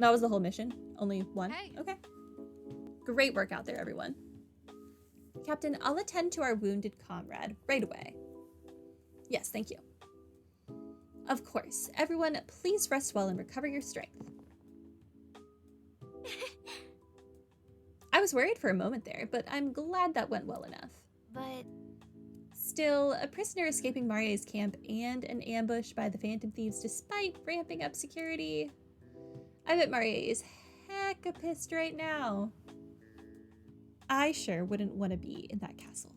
That was the whole mission? Only one? Hey. Okay. Great work out there, everyone. Captain, I'll attend to our wounded comrade right away. Yes, thank you. Of course. Everyone, please rest well and recover your strength. I was worried for a moment there, but I'm glad that went well enough. But... Still, a prisoner escaping Marie's camp and an ambush by the Phantom Thieves despite ramping up security. I bet Marie is hecka pissed right now. I sure wouldn't want to be in that castle.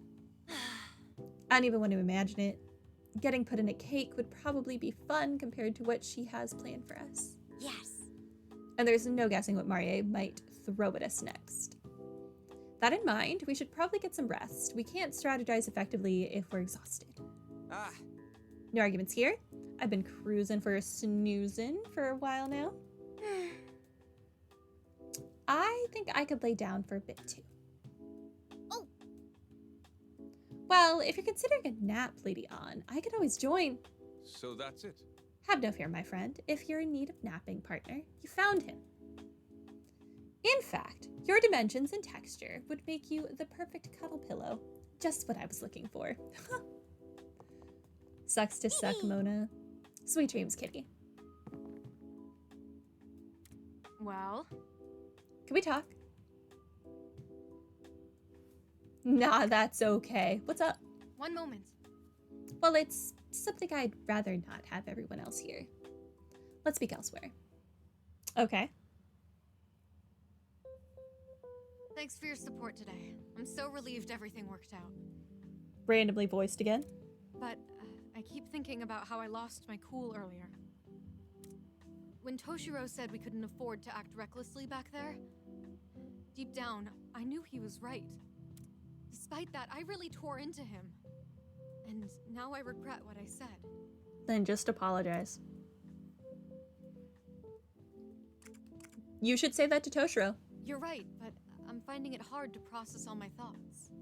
I don't even want to imagine it. Getting put in a cake would probably be fun compared to what she has planned for us. Yes. And there's no guessing what Marie might throw at us next. That in mind, we should probably get some rest. We can't strategize effectively if we're exhausted. No arguments here. I've been cruising for a snoozing for a while now. I think I could lay down for a bit too. Oh. Well, if you're considering a nap, Lady An, I could always join. So that's it. Have no fear, my friend. If you're in need of napping partner, you found him. In fact, your dimensions and texture would make you the perfect cuddle pillow. Just what I was looking for. Sucks to suck, Mona. Sweet dreams, kitty. Well? Can we talk? Nah, that's okay. What's up? One moment. Well, it's something I'd rather not have everyone else hear. Let's speak elsewhere. Okay. Thanks for your support today. I'm so relieved everything worked out. Randomly voiced again. But I keep thinking about how I lost my cool earlier. When Toshiro said we couldn't afford to act recklessly back there, deep down, I knew he was right. Despite that, I really tore into him. And now I regret what I said. Then just apologize. You should say that to Toshiro. You're right, but I'm finding it hard to process all my thoughts.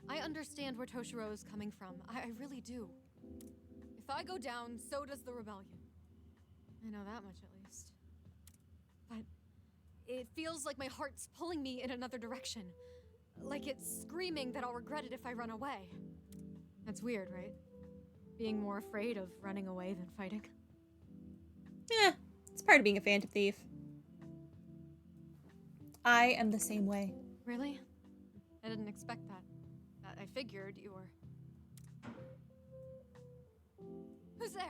I understand where Toshiro is coming from. I really do. If I go down, so does the rebellion. I know that much, at least. But it feels like my heart's pulling me in another direction. Like it's screaming that I'll regret it if I run away. That's weird, right? Being more afraid of running away than fighting. Eh, it's part of being a phantom thief. I am the same way. Really? I didn't expect that. I figured you were... Who's there?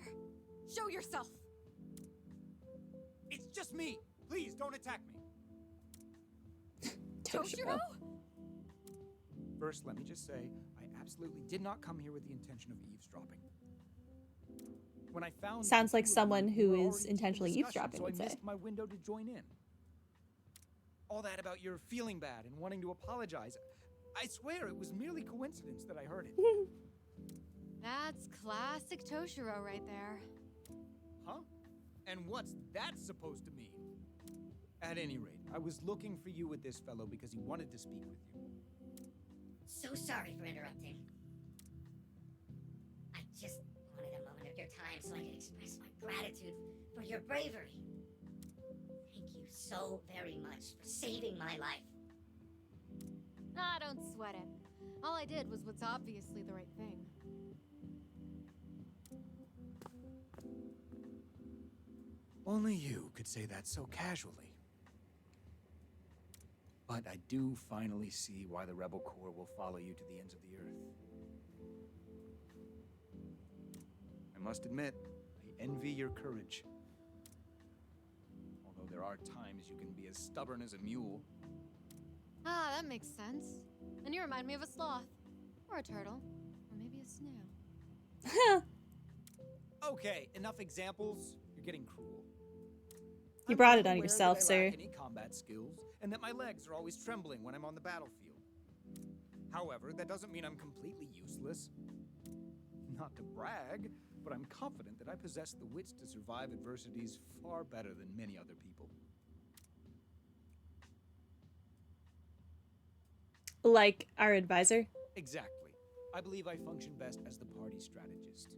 Show yourself! It's just me! Please, don't attack me! Toshiro? First, let me just say, I absolutely did not come here with the intention of eavesdropping. When I found... Sounds like someone who were is already deep in intentionally discussion, eavesdropping so would I say. missed my window to join in. All that about your feeling bad and wanting to apologize. I swear it was merely coincidence that I heard it. That's classic Toshiro right there. Huh? And what's that supposed to mean? At any rate, I was looking for you with this fellow because he wanted to speak with you. So sorry for interrupting. I just wanted a moment of your time so I could express my gratitude for your bravery. Thank you so very much for saving my life. Ah, don't sweat it. All I did was what's obviously the right thing. Only you could say that so casually. But I do finally see why the Rebel Corps will follow you to the ends of the earth. I must admit, I envy your courage. Although there are times you can be as stubborn as a mule. Ah, that makes sense. And you remind me of a sloth. Or a turtle. Or maybe a snail. Okay, enough examples. You're getting cruel. You I'm brought well it on aware yourself, that I lack sir. any combat skills, and that my legs are always trembling when I'm on the battlefield. However, that doesn't mean I'm completely useless. Not to brag, but I'm confident that I possess the wits to survive adversities far better than many other people. Like our advisor. Exactly. I believe I function best as the party strategist.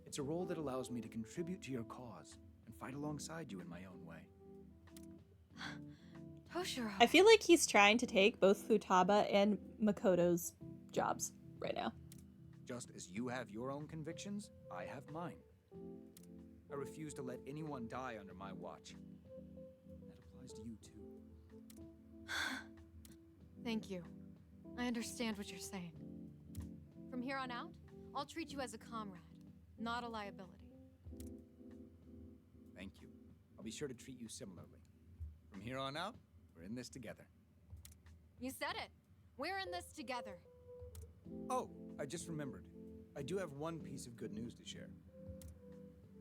It's a role that allows me to contribute to your cause and fight alongside you in my own way. Toshiro. I feel like he's trying to take both Futaba and Makoto's jobs right now. Just as you have your own convictions, I have mine. I refuse to let anyone die under my watch. That applies to you too. Thank you. I understand what you're saying. From here on out, I'll treat you as a comrade, not a liability. Thank you. I'll be sure to treat you similarly. From here on out, we're in this together. You said it. We're in this together. Oh, I just remembered. I do have one piece of good news to share.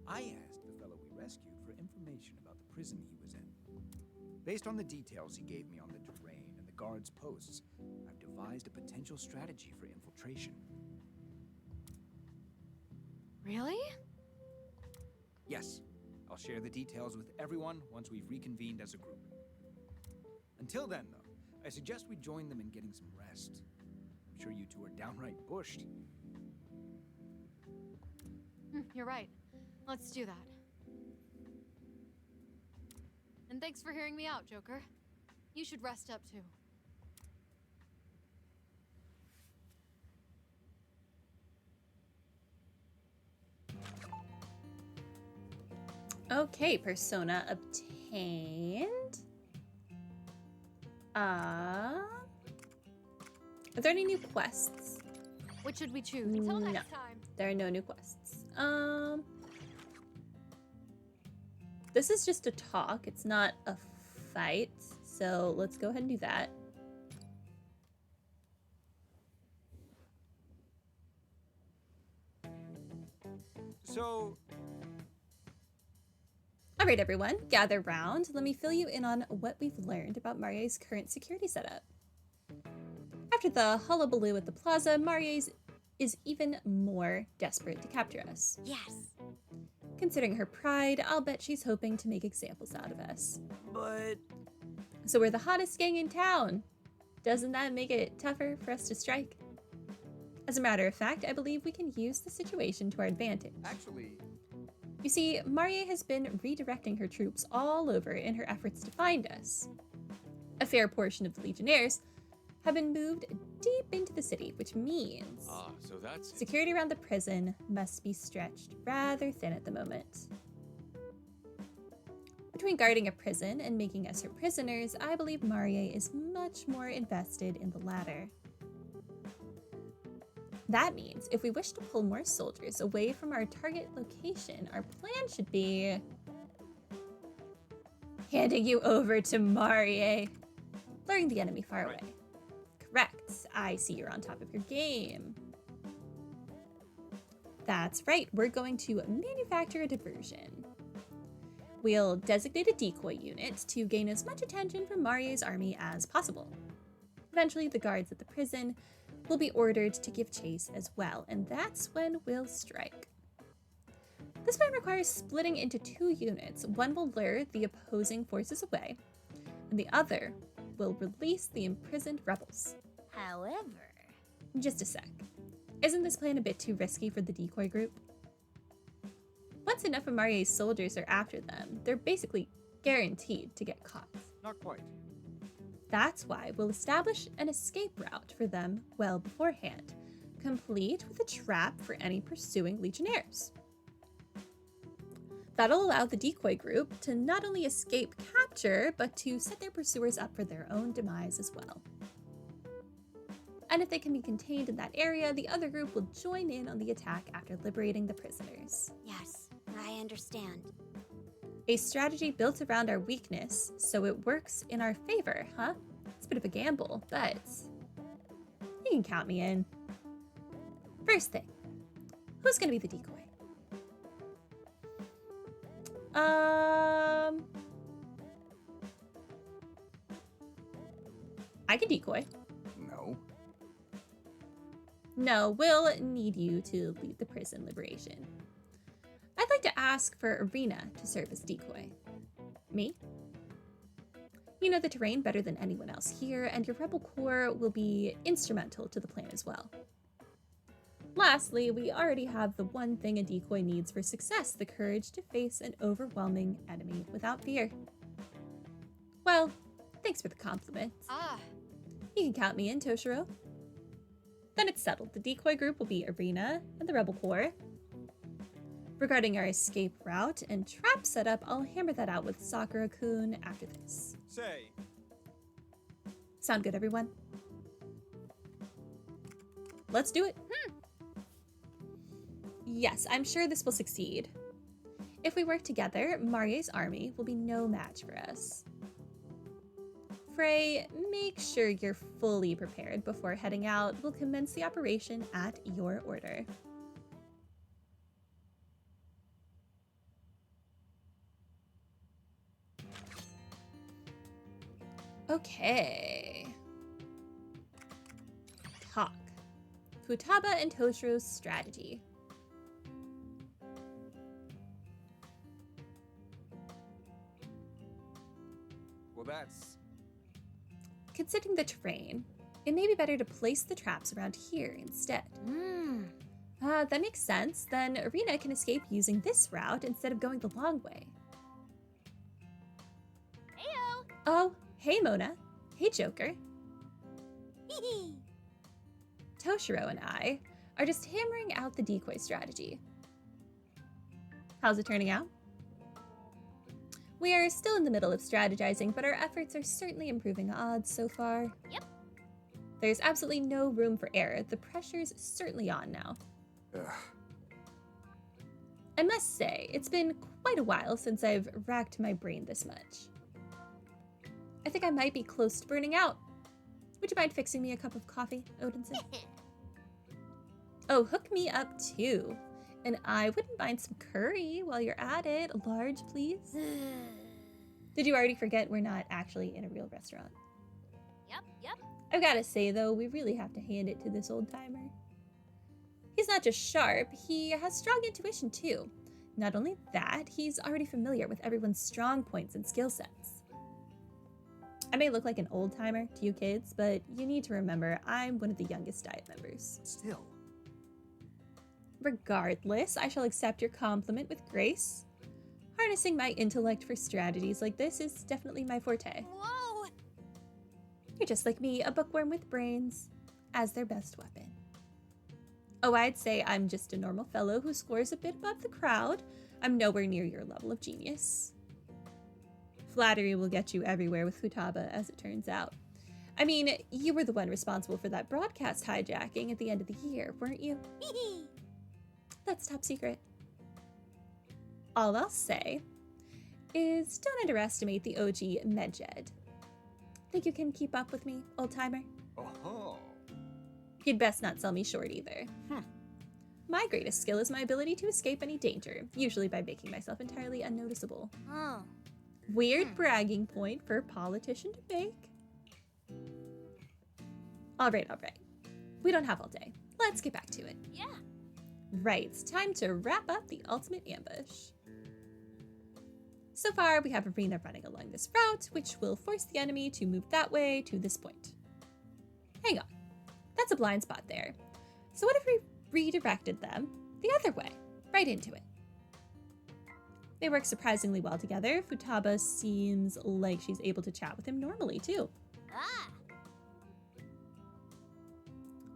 I asked the fellow we rescued for information about the prison he was in. Based on the details he gave me on the terrain and the guards' posts, I've devised a potential strategy for infiltration. Really? Yes, I'll share the details with everyone once we've reconvened as a group. Until then, though, I suggest we join them in getting some rest. I'm sure you two are downright bushed. You're right. Let's do that. And thanks for hearing me out, Joker. You should rest up too. Okay, persona obtained. Are there any new quests? What should we choose? Until No. next time. There are no new quests. This is just a talk. It's not a fight. So let's go ahead and do that. So, All right, everyone, gather round. Let me fill you in on what we've learned about Marie's current security setup. After the hullabaloo at the plaza, Marie's is even more desperate to capture us. Yes. Considering her pride, I'll bet she's hoping to make examples out of us. but So we're the hottest gang in town. Doesn't that make it tougher for us to strike? As a matter of fact, I believe we can use the situation to our advantage. actually, You see, Marie has been redirecting her troops all over in her efforts to find us. A fair portion of the Legionnaires have been moved deep into the city, which means So that's it. security around the prison must be stretched rather thin at the moment. Between guarding a prison and making us her prisoners, I believe Marie is much more invested in the latter. That means if we wish to pull more soldiers away from our target location, our plan should be handing you over to Marie, luring the enemy far away. Correct. I see you're on top of your game. That's right. We're going to manufacture a diversion. We'll designate a decoy unit to gain as much attention from Marie's army as possible. Eventually, the guards at the prison will be ordered to give chase as well, and that's when we'll strike. This plan requires splitting into two units. One will lure the opposing forces away, and the other will release the imprisoned rebels. However, Just a sec. Isn't this plan a bit too risky for the decoy group? Once enough of Marie's soldiers are after them, they're basically guaranteed to get caught. not quite. That's why we'll establish an escape route for them well beforehand, complete with a trap for any pursuing Legionnaires. That'll allow the decoy group to not only escape capture, but to set their pursuers up for their own demise as well. And if they can be contained in that area, the other group will join in on the attack after liberating the prisoners. yes, I understand. A strategy built around our weakness, so it works in our favor, huh? It's a bit of a gamble, but you can count me in. First thing, who's gonna be the decoy? I can decoy. No. No, we'll need you to lead the prison liberation. I'd like to ask for Arena to serve as decoy. Me? You know the terrain better than anyone else here, and your rebel corps will be instrumental to the plan as well. Lastly, we already have the one thing a decoy needs for success, the courage to face an overwhelming enemy without fear. Well, thanks for the compliments. Ah, You can count me in, Toshiro. Then it's settled. The decoy group will be Arena and the Rebel Corps. Regarding our escape route and trap setup, I'll hammer that out with Sakura-kun after this. Say, Sound good, everyone? Let's do it. Yes, I'm sure this will succeed. If we work together, Marie's army will be no match for us. Frey, make sure you're fully prepared before heading out. We'll commence the operation at your order. Okay. Talk. Futaba and Toshiro's strategy. well, that's... Considering the terrain, it may be better to place the traps around here instead. That makes sense. Then Arena can escape using this route instead of going the long way. heyo! Oh, hey Mona. Hey Joker. Toshiro and I are just hammering out the decoy strategy. How's it turning out? We are still in the middle of strategizing, but our efforts are certainly improving odds so far. Yep. There's absolutely no room for error. The pressure's certainly on now. Ugh. I must say, it's been quite a while since I've racked my brain this much. I think I might be close to burning out. Would you mind fixing me a cup of coffee, Odinson? Oh, hook me up too. And I wouldn't mind some curry while you're at it. A large, please. Did you already forget we're not actually in a real restaurant? Yep. I've gotta say though, we really have to hand it to this old timer. He's not just sharp, he has strong intuition too. Not only that, he's already familiar with everyone's strong points and skill sets. I may look like an old timer to you kids, but you need to remember I'm one of the youngest Diet members. Still. Regardless, I shall accept your compliment with grace. Harnessing my intellect for strategies like this is definitely my forte. Whoa! You're just like me, a bookworm with brains, as their best weapon. Oh, I'd say I'm just a normal fellow who scores a bit above the crowd. I'm nowhere near your level of genius. Flattery will get you everywhere with Futaba, as it turns out. I mean, you were the one responsible for that broadcast hijacking at the end of the year, weren't you? That's top secret. All I'll say is don't underestimate the OG Medjed. Think you can keep up with me, old timer? Oh. You'd best not sell me short either. My greatest skill is my ability to escape any danger, usually by making myself entirely unnoticeable. Oh. Weird bragging point for a politician to make. All right. We don't have all day. Let's get back to it. Yeah. Right, it's time to wrap up the ultimate ambush. So far, we have Arena running along this route, which will force the enemy to move that way to this point. Hang on, that's a blind spot there. So what if we redirected them the other way, right into it? They work surprisingly well together. Futaba seems like she's able to chat with him normally, too. Ah.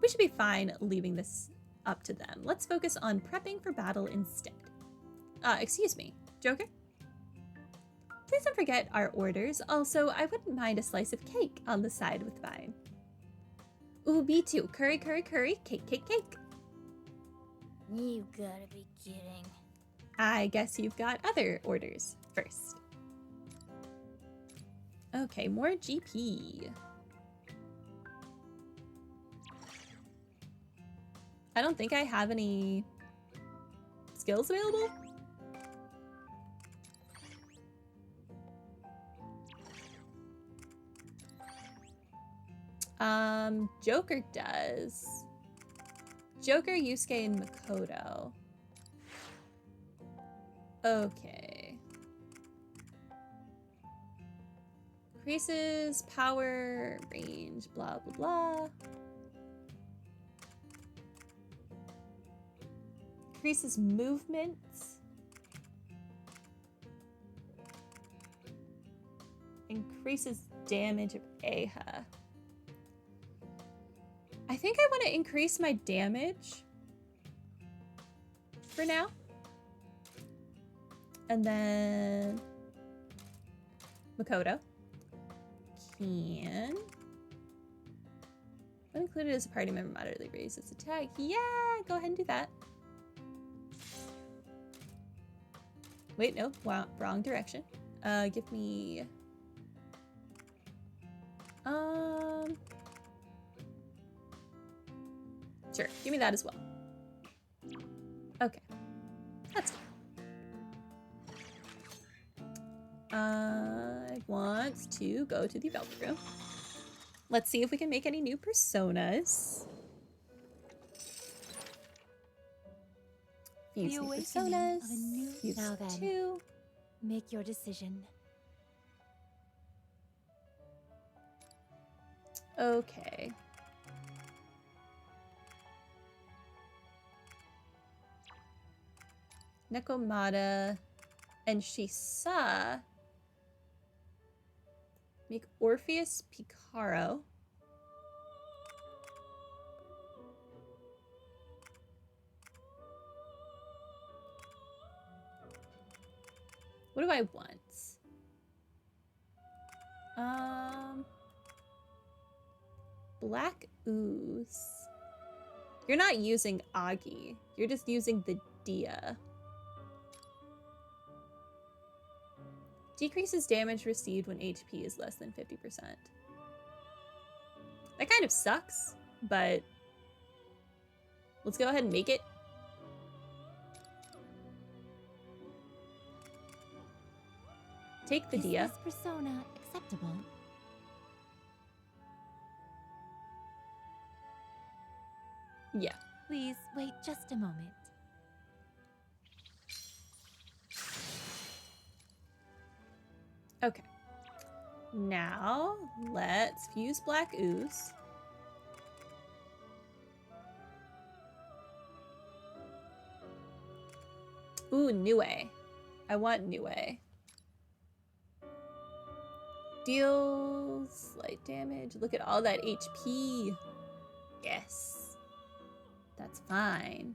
We should be fine leaving this up to them. Let's focus on prepping for battle instead. Excuse me, Joker? Please don't forget our orders. Also, I wouldn't mind a slice of cake on the side with mine. Ooh, me too. Curry, cake. You gotta be kidding. I guess you've got other orders first. Okay, more GP. I don't think I have any skills available. Joker does. Joker, Yusuke, and Makoto. Okay. Increases power, range, blah, blah, blah. Increases movement. Increases damage of Aha. I think I want to increase my damage for now. And then Makoto can... when included as a party member, moderately raise its attack. Yeah, go ahead and do that. Wait, no, wow, wrong direction. Give me... Sure, give me that as well. Okay, that's good. I want to go to the Velvet Room. Let's see if we can make any new personas. Fuse new personas. Of a new... Fuse Now then, 2. make your decision. Okay. Nekomata and Shisa make Orpheus Picaro. What do I want? Black Ooze. You're not using Agi. You're just using the Dia. Decreases damage received when HP is less than 50%. That kind of sucks, but let's go ahead and make it. Take the Dia. Is this persona acceptable? Yeah. Please wait just a moment. Okay. Now, let's fuse Black Ooze. Ooh, Nue. I want Nue. Deals slight damage. Look at all that HP. Yes. That's fine.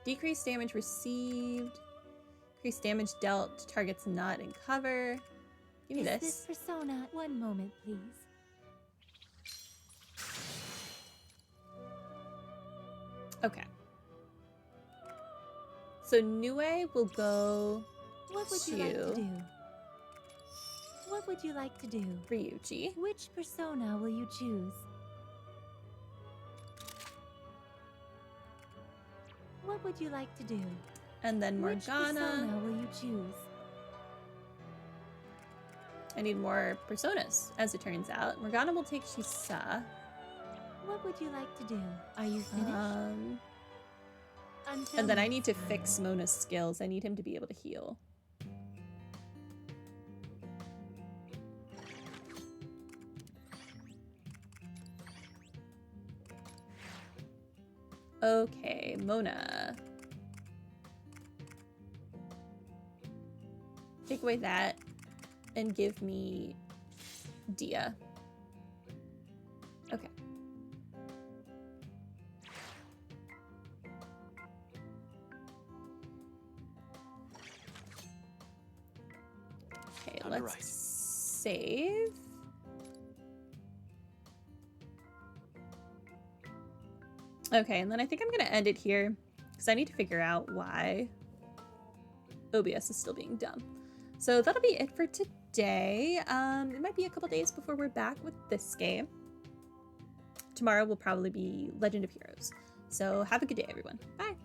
Decreased damage received. Increased damage dealt to targets not in cover. Give me this. Is this persona... One moment, please. Okay. So Nue will go What would you like to do? What would you like to do? Ryuji. Which persona will you choose? What would you like to do? And then Which persona Morgana. will you choose? I need more personas, as it turns out. Morgana will take Shisa. What would you like to do? Are you finished? Until And then I need to next fix time. Mona's skills. I need him to be able to heal. Okay, Mona. Take away that and give me Dia. Okay. Okay, Time to let's write. save. Okay, and then I think I'm going to end it here because I need to figure out why OBS is still being dumb. So that'll be it for today. It might be a couple days before we're back with this game. Tomorrow will probably be Legend of Heroes. So have a good day, everyone. Bye.